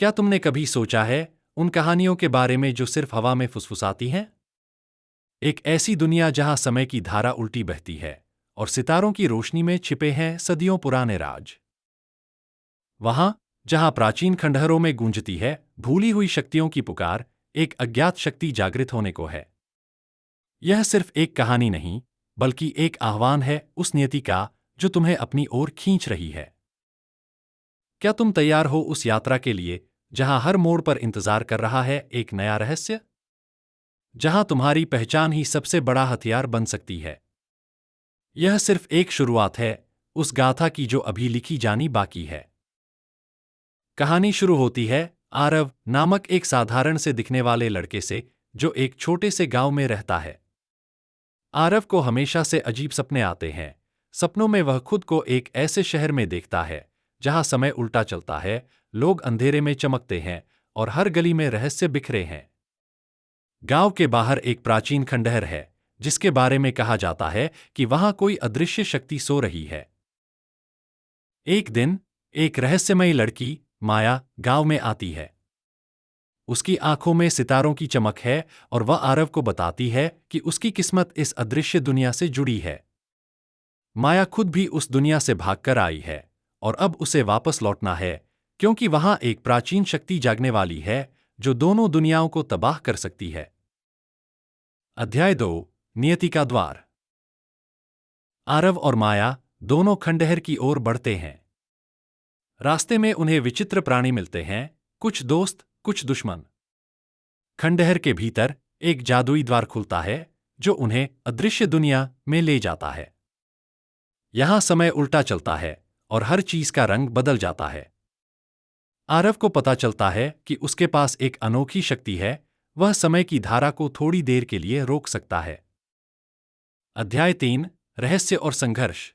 क्या तुमने कभी सोचा है उन कहानियों के बारे में जो सिर्फ हवा में फुसफुसाती हैं? एक ऐसी दुनिया जहां समय की धारा उल्टी बहती है और सितारों की रोशनी में छिपे हैं सदियों पुराने राज। वहां जहां प्राचीन खंडहरों में गूंजती है भूली हुई शक्तियों की पुकार, एक अज्ञात शक्ति जागृत होने को है। यह सिर्फ एक कहानी नहीं, बल्कि एक आह्वान है उस नियति का जो तुम्हें अपनी ओर खींच रही है। क्या तुम तैयार हो उस यात्रा के लिए जहां हर मोड़ पर इंतजार कर रहा है एक नया रहस्य? जहां तुम्हारी पहचान ही सबसे बड़ा हथियार बन सकती है। यह सिर्फ एक शुरुआत है उस गाथा की जो अभी लिखी जानी बाकी है। कहानी शुरू होती है आरव नामक एक साधारण से दिखने वाले लड़के से जो एक छोटे से गांव में रहता है। आरव को हमेशा से अजीब सपने आते हैं। सपनों में वह खुद को एक ऐसे शहर में देखता है जहां समय उल्टा चलता है, लोग अंधेरे में चमकते हैं और हर गली में रहस्य बिखरे हैं। गांव के बाहर एक प्राचीन खंडहर है जिसके बारे में कहा जाता है कि वहां कोई अदृश्य शक्ति सो रही है। एक दिन एक रहस्यमयी लड़की माया गांव में आती है। उसकी आंखों में सितारों की चमक है और वह आरव को बताती है कि उसकी किस्मत इस अदृश्य दुनिया से जुड़ी है। माया खुद भी उस दुनिया से भागकर आई है और अब उसे वापस लौटना है, क्योंकि वहां एक प्राचीन शक्ति जागने वाली है जो दोनों दुनियाओं को तबाह कर सकती है। अध्याय 2 नियति का द्वार। आरव और माया दोनों खंडहर की ओर बढ़ते हैं। रास्ते में उन्हें विचित्र प्राणी मिलते हैं, कुछ दोस्त कुछ दुश्मन। खंडहर के भीतर एक जादुई द्वार खुलता है जो उन्हें अदृश्य दुनिया में ले जाता है। यहां समय उल्टा चलता है और हर चीज का रंग बदल जाता है। आरव को पता चलता है कि उसके पास एक अनोखी शक्ति है, वह समय की धारा को थोड़ी देर के लिए रोक सकता है। अध्याय 3 रहस्य और संघर्ष।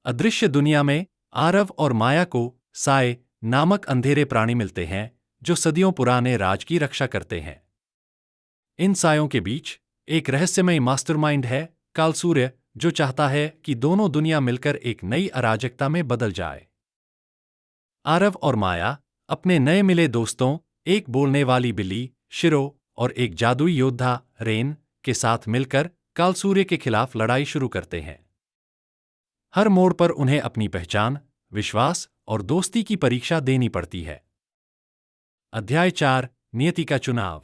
अदृश्य दुनिया में आरव और माया को साए नामक अंधेरे प्राणी मिलते हैं जो सदियों पुराने राज की रक्षा करते हैं। इन सायों के बीच एक रहस्यमय मास्टरमाइंड है, कालसूर्य, जो चाहता है कि दोनों दुनिया मिलकर एक नई अराजकता में बदल जाए। आरव और माया अपने नए मिले दोस्तों, एक बोलने वाली बिल्ली शिरो और एक जादुई योद्धा रेन के साथ मिलकर कालसूर्य के खिलाफ लड़ाई शुरू करते हैं। हर मोड़ पर उन्हें अपनी पहचान, विश्वास और दोस्ती की परीक्षा देनी पड़ती है। अध्याय 4 नियति का चुनाव।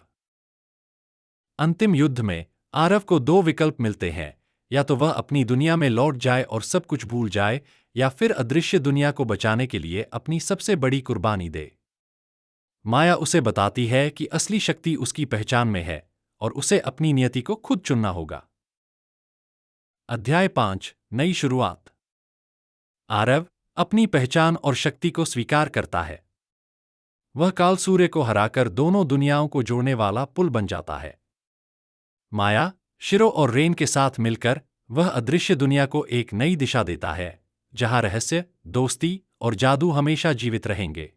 अंतिम युद्ध में आरव को 2 विकल्प मिलते हैं, या तो वह अपनी दुनिया में लौट जाए और सब कुछ भूल जाए, या फिर अदृश्य दुनिया को बचाने के लिए अपनी सबसे बड़ी कुर्बानी दे। माया उसे बताती है कि असली शक्ति उसकी पहचान में है और उसे अपनी नियति को खुद चुनना होगा। अध्याय 5 नई शुरुआत। आरव अपनी पहचान और शक्ति को स्वीकार करता है। वह कालसूर्य को हराकर दोनों दुनियाओं को जोड़ने वाला पुल बन जाता है। माया, शिरो और रेन के साथ मिलकर वह अदृश्य दुनिया को एक नई दिशा देता है, जहां रहस्य, दोस्ती और जादू हमेशा जीवित रहेंगे।